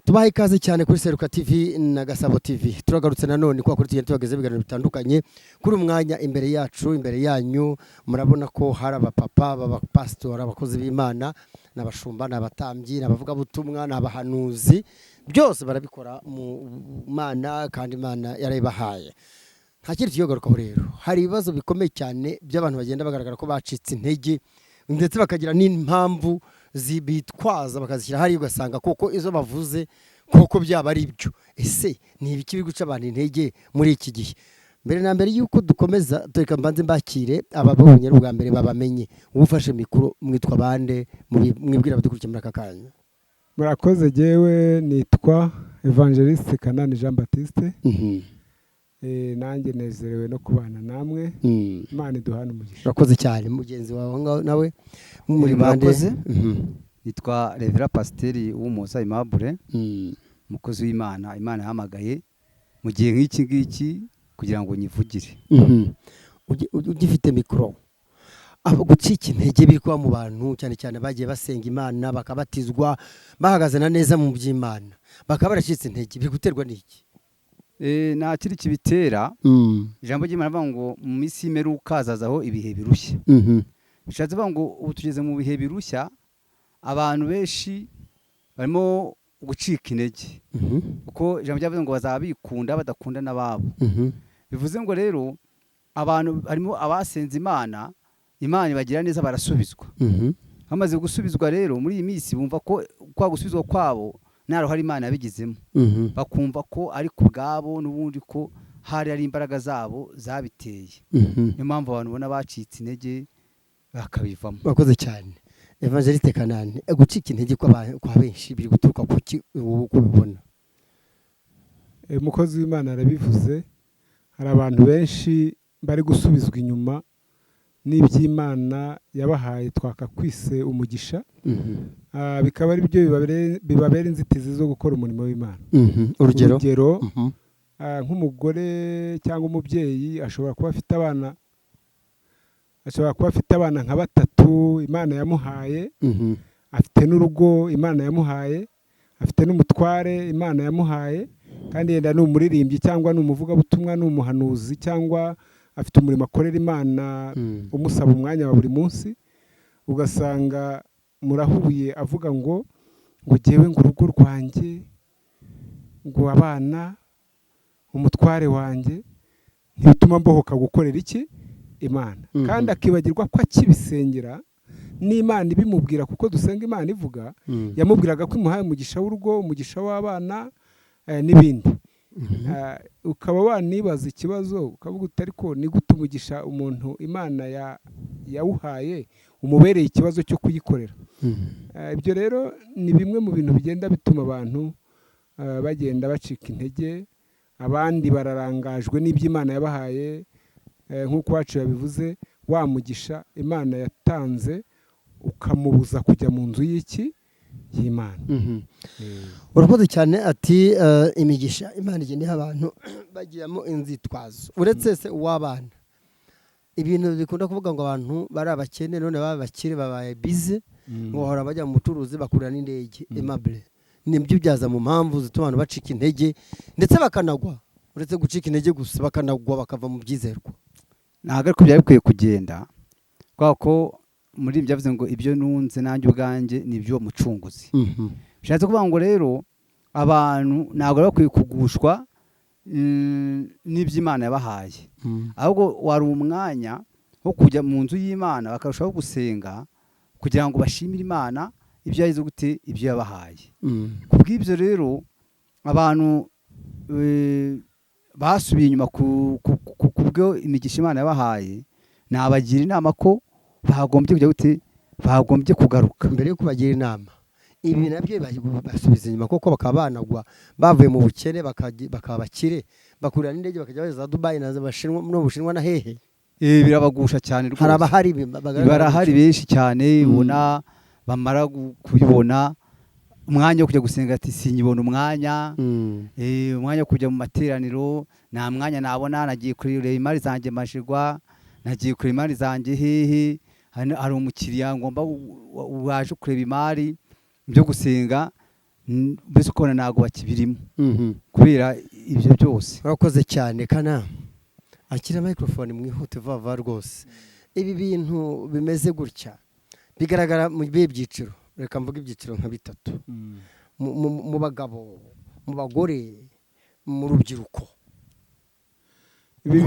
tubaye ikaze cyane kuri Seruka TV na Gasabo TV. Turagarutse nanone kwa kuri tugeze biganiro bitandukanye kuri umwanya imbere yacu, imbere yanyu murabona ko hari abapapa, abapastor, abakozi b'Imana, n'abashumba, n'abatambyi, n'abavuga butumwa, n'abahanuzi, byose barabikora mu Mana kandi Imana yarayibahaye. Nta kintu kiyogarukaho rero. Hari ibibazo bikomeye cyane by'abantu bagenda bagaragara ko bacitse intege ndetse bakagira n'impamvu zibitwaza bakazishyira hari ugasanga koko izo bavuze koko byaba ari byo. Ese ni ibiki biri guca abantu intege muri iki gihe? Mbere na mbere yuko dukomeza tureka mbanze mbakire ababonye ubwa mbere babamenye. Ufashe mikoro mwitwa bande mwibwira abadukurikira muri aka kanya. Murakoze, jewe nitwa Evangeliste Kanani Jean Baptiste. Nanjye nezerewe no kubana namwe. Imana iduhana umugisha. Murakoze cyane mugenzi wawe nawe muri bande. Nitwa Revera Pasiteri w'Umusa Aimable, umukozi w'Imana. Imana yahamagaye mu gihe nk'iki ngiki kugira ngo nyivugire. Ugifite mikoro, abo gucika intege biri kuba mu bantu cyane cyane bagiye basenga Imana bakabatizwa bahagaze na neza mu by'Imana bakaba baracitse intege, biri guterwa n'iki? Nta kiri kibitera. Ijambo ry'Imana rivuga ngo mu minsi y'imperuka hazazaho ibihe birushya. Bishatse kuvuga ngo ubu tugeze mu bihe birushya, abantu benshi barimo gucika intege kuko ijambo ryavuze ngo bazaba bikunda badakunda n'ababo. Bivuze ngo rero abantu harimo abasenze Imana ibagira neza barasubizwa. Bamaze gusubizwa rero muri iyi minsi bumva ko kwa gusubizwa kwabo nta ruhare Imana yabigizemo. Bakumva ko ari ku bwabo n'ubundi ko hari ari imbaraga zabo zabiteye. Niyo mpamvu abantu ubona bacitse intege bakabivamo. Bakoze cyane. Evangeliste Kanani, gucika intege kwa benshi biri guturuka kuki uko bibona? Umukozi w'Imana arabivuze, hari abantu benshi bari gusubizwa inyuma n'iby'Imana yabahaye twakakwise umugisha. Bikaba ari byo bibabera inzitizi zo gukora umurimo w'Imana. Urugero nk'umugore cyangwa umubyeyi ashobora kuba afite abana nka 3 Imana yamuhaye, afite n'urugo Imana yamuhaye, afite n'umutware Imana yamuhaye, kandi yenda ni umuririmbyi cyangwa ni umuvugabutumwa, ni umuhanuzi cyangwa afite umurimo akorera Imana umusaba umwanya wa buri munsi. Ugasanga murahuye avuga ngo jewe ngo urugo rwanjye, ngo abana, umutware wanjye ntituma mbohoka gukorera iki Imana. Kandi akibagirwa ko akibisengera n'Imana ibimubwira, kuko dusenga Imana ivuga, yamubwiraga ko imuhaye umugisha w'urugo, umugisha w'abana n'ibindi. Ukaba wanibaza ikibazo ukavuga utari ko ni gute umugisha umuntu Imana yawuhaye umubereye ikibazo cyo kuyikorera. Ibyo rero ni bimwe mu bintu bigenda bituma abantu bagenda bacika intege. Abandi bararangajwe n'iby'Imana yabahaye, nk'uko wacu yabivuze, wa mugisha Imana yatanze ukamubuza kujya mu nzu y'Imana. Urakoze cyane. Ati imigisha Imana igeneye abantu bagiyemo inzitwazo. Uretse se uw'abana, ibintu bikunda kuvuga ngo abantu bari abakene none babakire babaye bize, ngo bahora bajya mu bucuruzi bakurira n'indege. Aimable, nibyo byaza mu mpamvu zituma abantu bacika intege ndetse bakanagwa. Uretse gucika intege gusa bakanagwa bakava mu byizerwa. Ntabwo ariko byari bikwiye kugenda, kubera ko muri ibyo byavuze ngo ibyo nunze nanjye ubwanjye ni iby'uwo mucunguzi. Bishatse kuvuga ngo rero abantu ntabwo bakwiye kugushwa n'iby'Imana yabahaye, ahubwo wari umwanya wo kujya mu nzu y'Imana bakarushaho gusenga kugira ngo bashimire Imana ibyo yahize gute ibyo yabahaye. Kubw'ibyo rero abantu basubiye inyuma kubwo imigisha Imana yabahaye, nabagira inama ko bagombye kujya gute, bagombye kugaruka. Mbere yo kubagira inama, ibi nabyo basubiza inyuma kuko bakaba banagwa bavuye mu bukene bakaba bakire, bakurira n'indege bakajya za Dubai na Bashinwa no Bushinwa na hehe. Birabagusha cyane rwose. Barahari benshi cyane ubona bamara kubibona umwanya wo kujya gusenga ati sinyibona umwanya. Umwanya wo kujya mu materaniro nta mwanya nabona, nagiye kureba imari zanjye mashirwa, nagiye kureba imari zanjye hehe, hari umukiriya ngomba waje kureba imari byo gusenga mbese ukabona ntabwo bakibirimo kubera ibyo byose. urakoze cyane. Kana akira microphone mwihute vuba rwose. Ibi bintu bimeze gutya bigaragara mu byiciro, reka mvuga ibyiciro nka bitatu, mu bagabo, mu bagore, mu rubyiruko. Ibi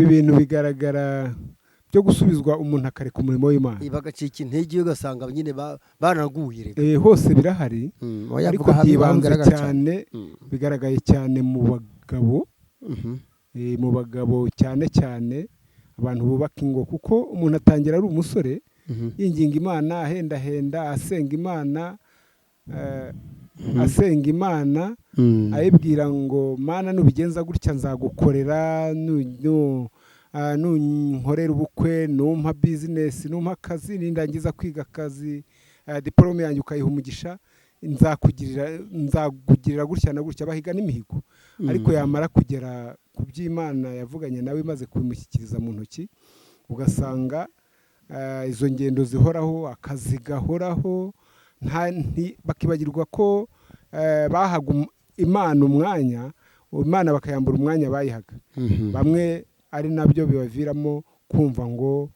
bintu bigaragara byo gusubizwa umuntu akareka umurimo w'Imana, bagacika intege ugasanga nyine banaguye. Hose birahari, ariko byibanze cyane, bigaragaye cyane mu bagabo, mu bagabo cyane cyane abantu bubaka ingo, kuko umuntu atangira ari umusore yinginga Imana, ahendahenda, asenga Imana, ayibwira ngo Mana nubigenza gutya nzagukorera, nunkorera ubukwe, numpa business, numpa akazi, nindangiza kwiga akazi, diplome yanjye ukayiha umugisha, nzagugirira gutya na gutya, bahiga n'imihigo. Ariko yamara kugera ku by'Imana yavuganye nawe imaze kubimushyikiriza mu ntoki, ugasanga izo ngendo zihoraho, akazi gahoraho, bakibagirwa ko bahaga Imana umwanya, Imana bakayambura umwanya bayihaga. Bamwe ari nabyo bibaviramo kumva ngo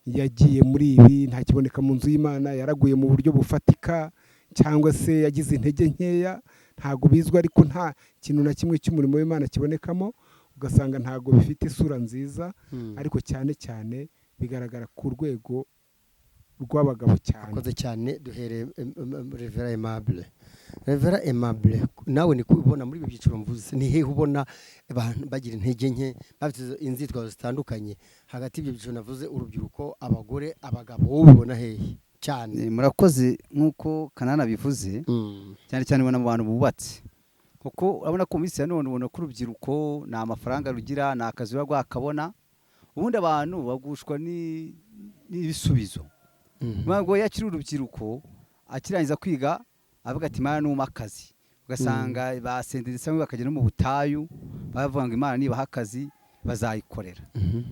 yagiye muri ibi, nta kiboneka mu nzu y'Imana, yaraguye mu buryo bufatika, cyangwa se yagize intege nkeya, ntago bizwa, ariko nta kintu na kimwe cy'umurimo w'Imana kibonekamo, ugasanga ntago bifite isura nziza. Ariko cyane cyane bigaragara ku rwego rw'abagabo cyane. Akoze cyane. Duhere Revera Aimable, nawe ni kubona muri ibi byiciro mvuze, ni hehe ubona abantu bagira intege nke, bafite inzitwazo zitandukanye hagati y'ibyo byiciro navuze, urubyiruko, abagore, abagabo, wowe ubona hehe cyane? Murakoze. Nk'uko Kanana bivuze, cyane cyane ubona mu bantu bubatse, kuko urabona ko mu minsi ya none ubona ko urubyiruko nta mafaranga rugira, nta kazi ruba rwakabona, ubundi abantu bagushwa n'ibisubizo. Ntabwo yakiri urubyiruko akirangiza kwiga avuga ati Imana numa akazi, ugasanga basendetse bakagera no mu butayu, bavuga ngo Imana nibaha akazi bazayikorera.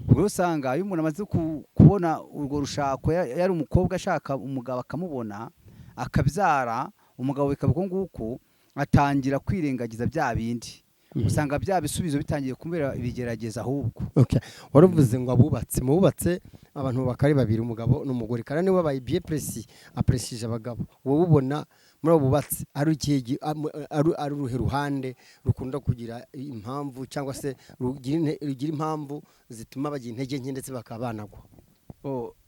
Ubwo usanga iyo umuntu amaze kubona urwo rushako, yari umukobwa ashaka umugabo akamubona akabyara, umugabo bikaba nguko atangira kwirengagiza bya bindi, usanga bya bisubizo bitangiye kumera ibigerageza ahubwo. Waravuze ngo abubatse abantu bakari babiri, umugabo n'umugore, kandi niwe babaye bien précis apresije abagabo. Wowe ubona muri abo bubatse ari uruhe ruhande rukunda kugira impamvu, cyangwa se rugira impamvu zituma bagira intege nke ndetse bakabanagwa?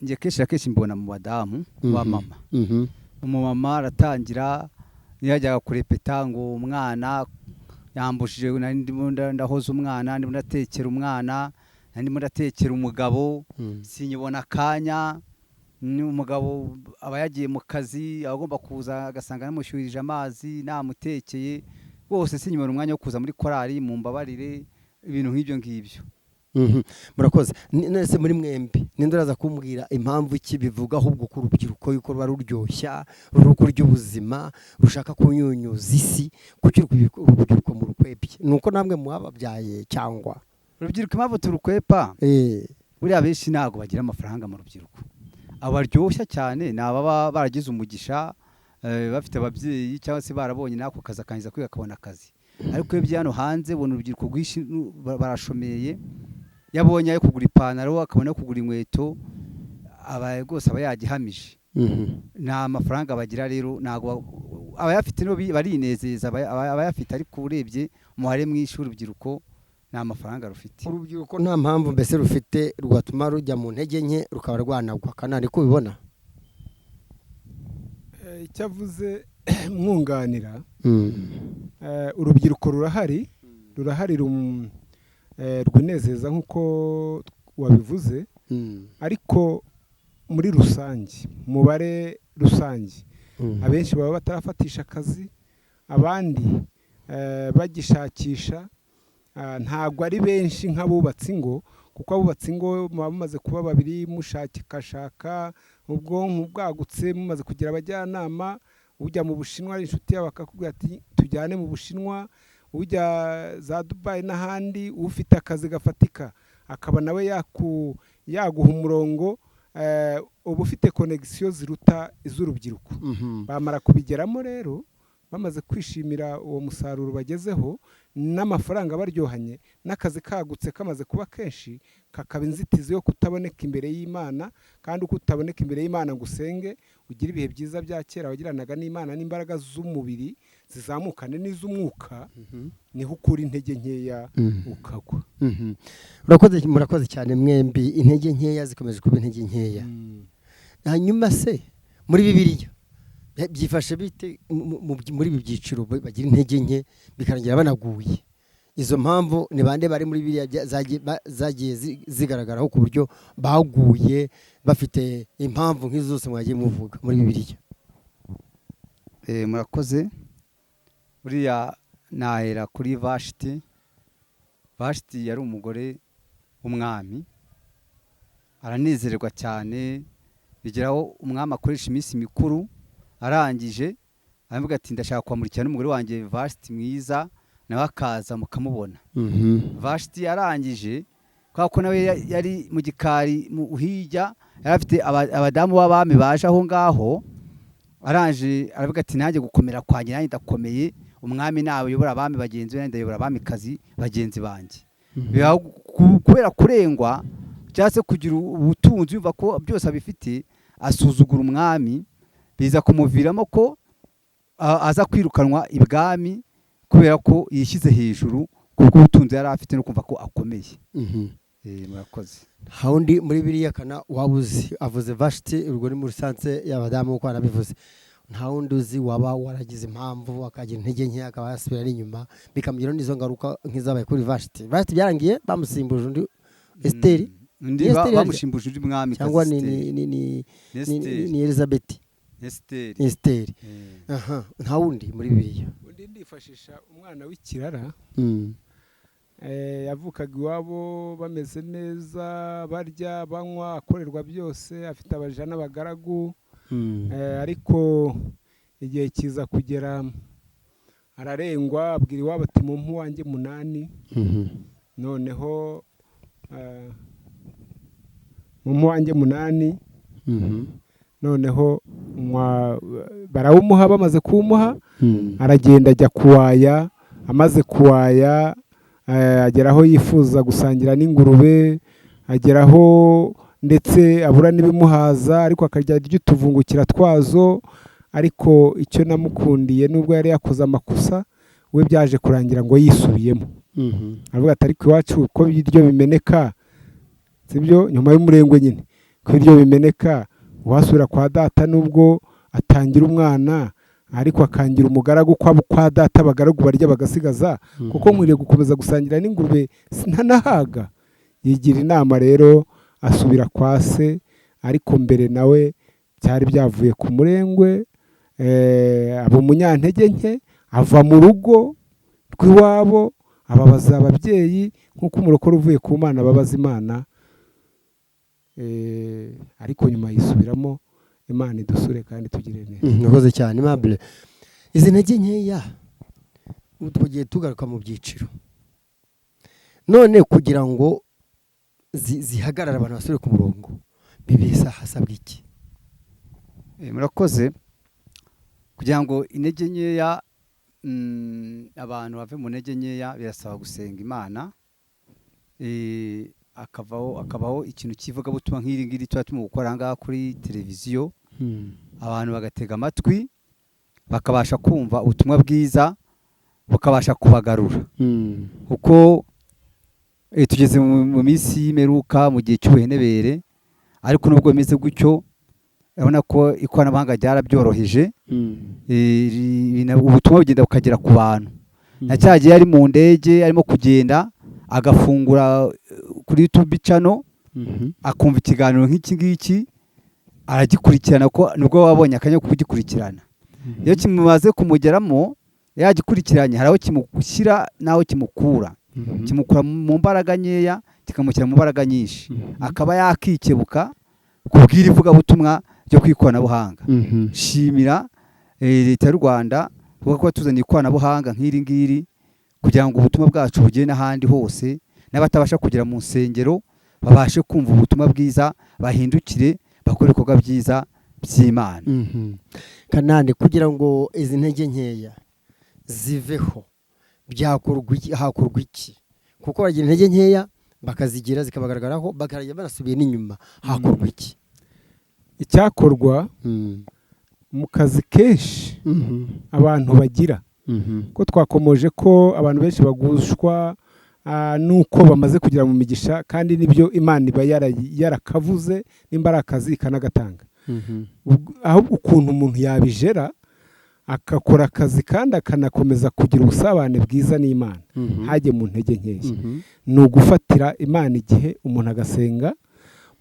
Ngiye kenshi mbona mu badamu wa mama, umumama aratangira yajyaga kurepeta ngo umwana yambushije, ndimo ndahoza umwana, ndimo ndatekera umwana, ndimo ndatekera umugabo, sinyibona akanya. Umugabo aba yagiye mu kazi, agomba kuza agasanga namushyurije amazi, namutekeye, bose sinyibona umwanya wo kuza muri korali, mu mbabarire, ibintu nk'ibyo ngibyo. Murakoze. Nese muri mwembi ninde uraza kumbwira impamvu iki bivuga ahubwo ku rubyiruko yuko ruba ruryoshya, ruruko ry'ubuzima, rushaka kunyunyuza isi, kuki urubyiruko mu rukwepye? Nuko namwe mwababyaye cyangwa urubyiruko impamvu turukwepa? Buriya benshi ntago bagira amafaranga mu rubyiruko. Abaryoshya cyane ni ababa baragize umugisha, bafite ababyeyi cyangwa se barabonye nako kazi akangiza kwiga akabona akazi. Ariko iyo byano hanze ubona urubyiruko rwinshi barashomeye, yabonye ayo kugura ipantaro, akabona kugura inkweto, aba rwose aba yagihamije. Nta mafaranga bagira, rero ntago abayafite no barinezeza, abayafite, ariko urebye umuhare mwinshi w'urubyiruko nta mafaranga rufite. Urubyiruko nta mpamvu mbese rufite rwatuma rujya mu ntege nke rukaba rwanagwa. Kanani ko ubibona? Icyavuze mwunganira, urubyiruko rurahari rwinezeza nk'uko wabivuze, ariko muri rusange, mubare rusange, abenshi baba batarafatisha akazi, abandi bagishakisha, ntabwo ari benshi nk'abubatse ingo, kuko abubatse ingo muba mumaze kuba babiri, mushakashaka, ubwonko bwagutse, mumaze kugira abajyanama. Ujya mu Bushinwa ari inshuti yawe akakubwira ati tujyane mu Bushinwa, ujya za Dubai n'ahandi, ufite akazi gafatika akaba nawe yaguha umurongo, uba ufite konegisiyo ziruta iz'urubyiruko. Bamara kubigeramo rero bamaze kwishimira uwo musaruro bagezeho n'amafaranga baryohanye n'akazi kagutse kamaze kuba kenshi, kakaba inzitizi yo kutaboneka imbere y'Imana. kandi uko utaboneka imbere y'Imana ngo usenge ugire ibihe byiza bya kera wagiranaga n'Imana n'imbaraga z'umubiri zizamukane n'iz'umwuka, niho ukura intege nkeya ukagwa. murakoze cyane mwembi. intege nkeya zikomeje kuba intege nkeya. hanyuma se muri Bibiliya byifashe bite muri ibi byiciro bagira intege nke bikarangira banaguye? izo mpamvu ni bande bari muri Bibiliya zagiye zigaragaraho ku buryo baguye bafite impamvu nk'izo zose mwagiye muvuga muri Bibiliya? Murakoze. buriya nahera kuri Vashiti. Vashiti yari umugore w'umwami, aranezererwa cyane bigeraho umwami akoresha iminsi mikuru, arangije aravuga ati ndashaka kwamurikira n'umugore wanjye Vashiti mwiza, nawe akaza mukamubona. Vashiti arangije kubera ko nawe yari mu gikari hirya, yari afite abadamu b'abami baje aho ngaho, arangije aravuga ati nanjye gukomera kwanjye nanjye ndakomeye, umwami nawe uyobora abami bagenzi be, ndayobora abamikazi bagenzi banjye. kubera kurengwa cyangwa se kugira ubutunzi yumva ko byose abifite, asuzugura umwami, biza kumuviramo ko aza kwirukanwa ibwami kubera ko yishyize hejuru kuko ubutunzi yari afite no kumva ko akomeye. Murakoze. Haundi muri Bibiliya kana wabuzi avuze Vashiti, urwo ni muri sanse y'abadamu uko arabivuze. Nta wundi uzi waba waragize impamvu akagira intege nke akaba yasubira inyuma bikamugira n'izo ngaruka nk'izabaye kuri Vashiti. Vashiti byarangiye bamusimbuje undi Esteri, bamushimbuje undi mwami cyangwa ni Elizabeth. Esteri. Nta wundi muri Bibiliya. Undi ndifashisha umwana w'ikirara, yavukaga iwabo bameze neza, barya banywa, akorerwa byose, afite abaja n'abagaragu. Ariko igihe kiza kugera ararengwa, abwira iwabo ati mumpu wanjye 8. noneho mumpu wanjye 8. noneho barawumuha, bamaze kumuha aragenda ajya kuwaya. Amaze kuwaya ageraho yifuza gusangira n'ingurube, ageraho ndetse abura n'ibimuhaza, ariko akarya ry'utuvungukira twazo. Ariko icyo namukundiye nubwo yari yakoze amakosa, we byaje kurangira ngo yisubiyemo. Aravuga ati ariko iwacu ko ibiryo bimeneka, sibyo nyuma y'umurengwe nyine, ko ibiryo bimeneka wasubira kwa data, nubwo atangira umwana ariko akangira umugaragu kwa data, abagaragu barya bagasigaza, kuko nkwiriye gukomeza gusangira n'ingurube sinanahaga. Yigira inama rero asubira kwa se, ariko mbere nawe byari byavuye ku murengwe. Aba umunyantege nke, ava mu rugo rw'iwabo ababaza ababyeyi nk'uko umurokore uvuye ku Mana ababaza Imana. Ariko nyuma yisubiramo. Imana idusure kandi tugire neza. Nakoze cyane Mable. Izi ntege nkeya tugiye tugaruka mu byiciro, none kugira ngo zihagarara abantu basubire ku murongo bibesa hasabwa iki? Murakoze. Kugira ngo intege nkeya abantu bave mu ntege nkeya birasaba gusenga Imana, akabaho ikintu kivuga butuma nk'iri ngiri tuba turimo gukora ngaha kuri televiziyo. Abantu bagatega amatwi bakabasha kumva ubutumwa bwiza, bukabasha kubagarura. Kuko tugeze mu minsi y'imperuka, mu gihe cy'ubuhenebere, ariko nubwo bimeze gutyo urabona ko ikoranabuhanga ryarabyoroheje. Ubutumwa bugenda bukagera ku bantu. Na cya gihe ari mu ndege arimo kugenda agafungura kuri YouTube channel, akumva ikiganiro nk'iki ngiki, aragikurikirana ko nubwo wabonye akanya kugikurikirana. Iyo kimumaze kumugeramo yagikurikiranye, haraho kimushyira naho kimukura. Kimukura mu mbaraga nkeya kikamushyira mu mbaraga nyinshi, akaba yakikebuka kubwira ivuga butumwa ryo kwikoranabuhanga. Shimira leta y'u Rwanda kuko tuzaniye ikoranabuhanga nk'iri ngiri kugira ngo ubutumwa bwacu bugere n'ahandi hose, n'abatabasha kugera mu nsengero babashe kumva ubutumwa bwiza, bahindukire bakore ibikorwa byiza by'Imana. Kanani, kugira ngo izi ntege nkeya ziveho hakorwa iki? Kuko bagira intege nkeya bakazigira zikabagaragaraho bakarajya banasubiye n'inyuma, hakorwa iki? Icyakorwa mu kazi kenshi abantu bagira, ko twakomoje ko abantu benshi bagushwa nuko bamaze kugira mu migisha, kandi nibyo Imana iba yarakavuze, nimba ari akazi ikanagatanga. Aho ukuntu umuntu yabijera akakora akazi kandi akanakomeza kugira ubusabane bwiza n'Imana, hajye mu ntege nkeya, ni ugufatira Imana igihe umuntu agasenga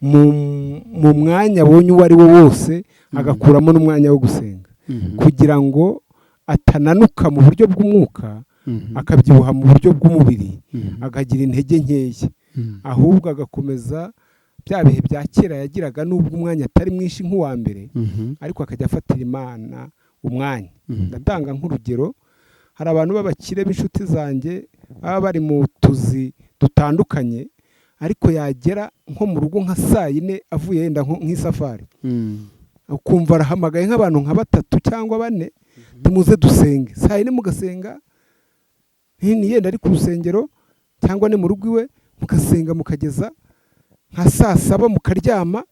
mu mwanya abonye uwo ari wo wose, agakuramo n'umwanya wo gusenga, kugira ngo atananuka mu buryo bw'umwuka akabyibuha mu buryo bw'umubiri, akagira intege nkeya, ahubwo agakomeza bya bihe bya kera yagiraga, n'ubwo umwanya atari mwinshi nk'uwa mbere, ariko akajya afatira Imana umwanya. Ndatanga nk'urugero, hari abantu b'abakire b'inshuti zanjye baba bari mu tuzi dutandukanye, ariko yagera nko mu rugo nka saa yine avuye yenda nk'isafari, ukumva arahamagaye nk'abantu nka 3 cyangwa 4, tumuze dusenge. Saa yine mugasenga, ni yenda ari ku rusengero cyangwa ni mu rugo iwe, mugasenga mukageza nka saa 7 mukaryama,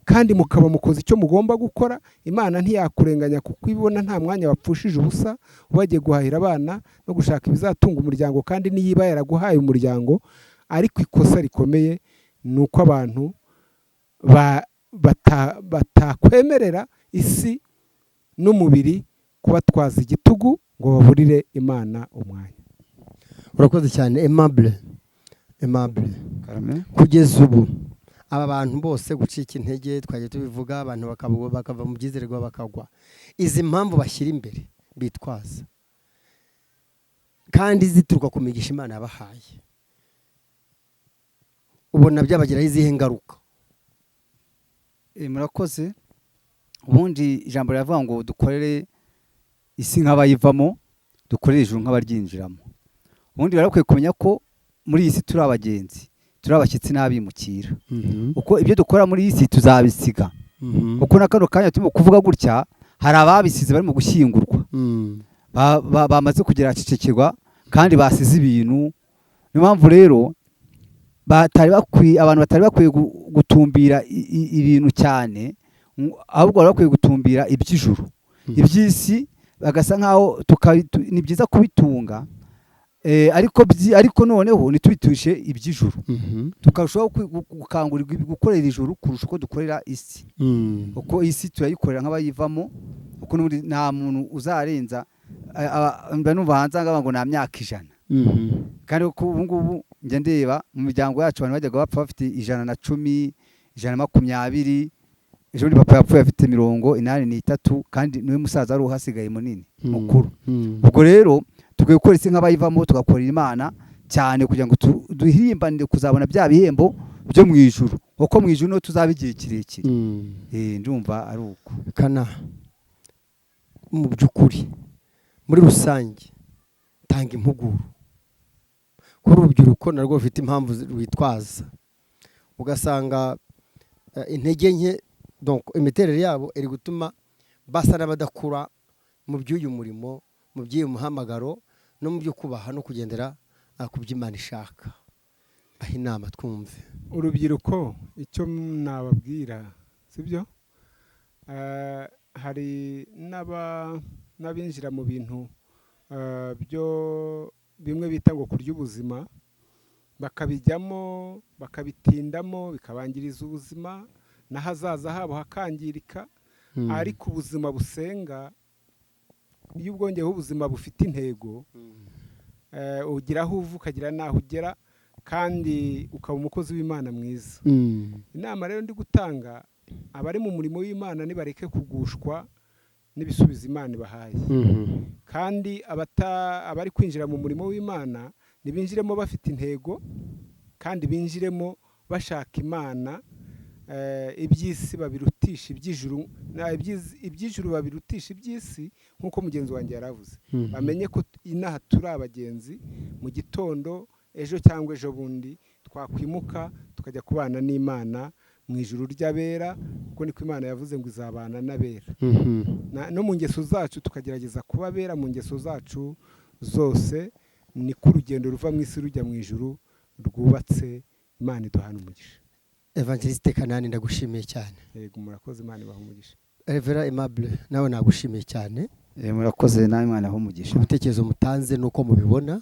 kandi mukaba mukoze icyo mugomba gukora. Imana ntiyakurenganya kuko ibona nta mwanya wapfushije ubusa, wagiye guhahira abana no gushaka ibizatunga umuryango, kandi niyiba yaraguhaye umuryango. Ariko ikosa rikomeye ni uko abantu batakwemerera isi n'umubiri kubatwaza igitugu ngo baburire Imana umwanya. Urakoze cyane Aimable. Kugeza ubu aba bantu bose gucika intege, twagiye tubivuga, abantu bakava mu byizerwa bakagwa, izi mpamvu bashyira imbere bitwaza kandi zituruka ku migisha Imana yabahaye, ubona byabagiraho izihe ngaruka? Murakoze. Ubundi ijambo riravuga ngo dukorere isi nk'abayivamo, dukorere ijuru nk'abaryinjiramo. Ubundi barakwiye kumenya ko muri iyi si turi abagenzi, turi abashyitsi n'abimukira. Uko ibyo dukora muri iyi si tuzabisiga. Uko na kano kanya turimo kuvuga gutya, hari ababisize bari mu gushyingurwa, bamaze kugera cicikirwa, kandi basize ibintu. Niyo mpamvu rero abantu batari bakwiye gutumbira ibintu cyane, ahubwo bari bakwiye gutumbira iby'ijuru. Iby'isi bagasa nkaho ni byiza kubitunga, ariko noneho ntitubitushe iby'ijuru, tukarushaho gukangurirwa gukorera ijuru kurusha uko dukorera isi. Uko isi turayikorera nk'abayivamo, uko n'ubundi nta muntu uzarenza, mba numva hanze ngaho ngo nta myaka 100. Kandi ubu ngubu njya ndeba mu miryango yacu abantu bajyaga bapfa bafite 110, 120. Ejo ni papa yapfuye afite 83, kandi niwe musaza ari uhasigaye munini mukuru. Ubwo rero tukwiye gukora isi nk'abayivamo, tugakorera Imana cyane kugira ngo duhimbanire kuzabona bya bihembo byo mu ijuru, kuko mu ijuru no tuzaba igihe kirekire. Ndumva ari uko. Kana mu by'ukuri muri rusange tanga impuguro kuri urubyiruko narwo rufite impamvu rwitwaza, ugasanga intege nke, donc imiterere yabo iri gutuma basa n'abadakura mu by'uyu murimo, mu by'uyu muhamagaro, no mu byo kubaha no kugendera ku by'Imana ishaka. Aho inama twumve urubyiruko icyo nababwira, sibyo, hari n'abinjira mu bintu byo bimwe bita ngo kurya ubuzima, bakabijyamo bakabitindamo, bikabangiriza ubuzima n'ahazaza habo hakangirika. Ariko ubuzima busenga, iyo ubwongeyeho ubuzima bufite intego, ugira aho uva ukagira n'aho ugera, kandi ukaba umukozi w'Imana mwiza. Inama rero ndi gutanga, abari mu murimo w'Imana nibareke kugushwa n'ibisubizo Imana ibahaye, kandi abari kwinjira mu murimo w'Imana nibinjiremo bafite intego, kandi binjiremo bashaka Imana. Iby'isi babirutisha iby'ijuru, iby'ijuru babirutisha iby'isi, nk'uko mugenzi wanjye yaravuze. Bamenye ko inaha turi abagenzi, mu gitondo ejo cyangwa ejo bundi twakwimuka tukajya kubana n'Imana mu ijuru ry'abera, kuko niko Imana yavuze ngo izabana n'abera. No mu ngeso zacu tukagerageza kuba abera mu ngeso zacu zose, niko urugendo ruva mu isi rujya mu ijuru rwubatse. Imana iduhana umugisha. Evangeliste Kanani, ndagushimiye cyane. Yego, murakoze, Imana ibaha umugisha. Reverend Aimable, nawe nagushimiye cyane. Murakoze, nawe Imana aho umugisha. Ibitekerezo mutanze nuko mubibona.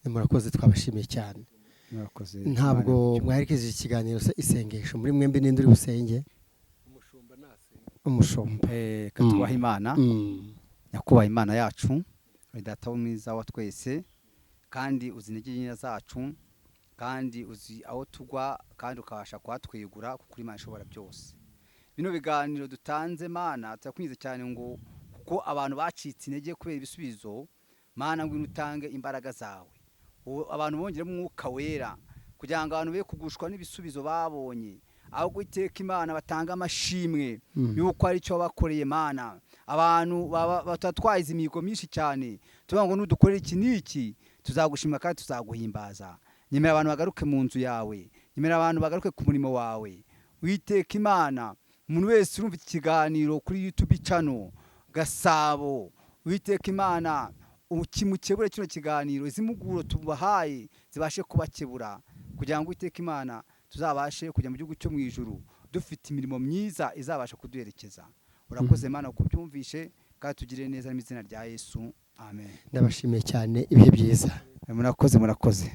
Murakoze, twabashimiye cyane. Ntabwo mwaherekeje ikiganiro se isengesho muri mwembi n'indi uri busenge? Umushumba. Katubaha Imana, nyakubaha Imana yacu, data mwiza wa twese, kandi uzi intege nke zacu, kandi uzi aho tugwa, kandi ukabasha kuhatwegura kuko Imana ishobora byose. Bino biganiro dutanze Mana, turakwinjiza cyane ngo kuko abantu bacitse intege kubera ibisubizo, Mana ngo utange imbaraga zawe, abantu bongeremo umwuka wera, kugira ngo abantu be kugushwa n'ibisubizo babonye, aho guteka Imana batanga amashimwe yuko ari cyo bakoreye Mana. Abantu batatwaye imihigo myinshi cyane, tuvuga ngo nudukorera iki n'iki tuzagushima kandi tuzaguhimbaza. Nyemera abantu bagaruke mu nzu yawe, nyemera abantu bagaruke ku murimo wawe. Witeka Imana, umuntu wese urumva iki kiganiro kuri YouTube channel Gasabo, witeka Imana ukimukebure kino kiganiro, izimuguro tubahaye zibashe kubakebura, kugira ngo witeka Imana tuzabashe kujya mu gihugu cyo mu ijuru dufite imirimo myiza izabasha kuduherekeza. Urakoze Mana kubyumvishe, kandi tugire neza mu izina rya Yesu, amen. Ndabashimiye cyane, ibihe byiza. Murakoze.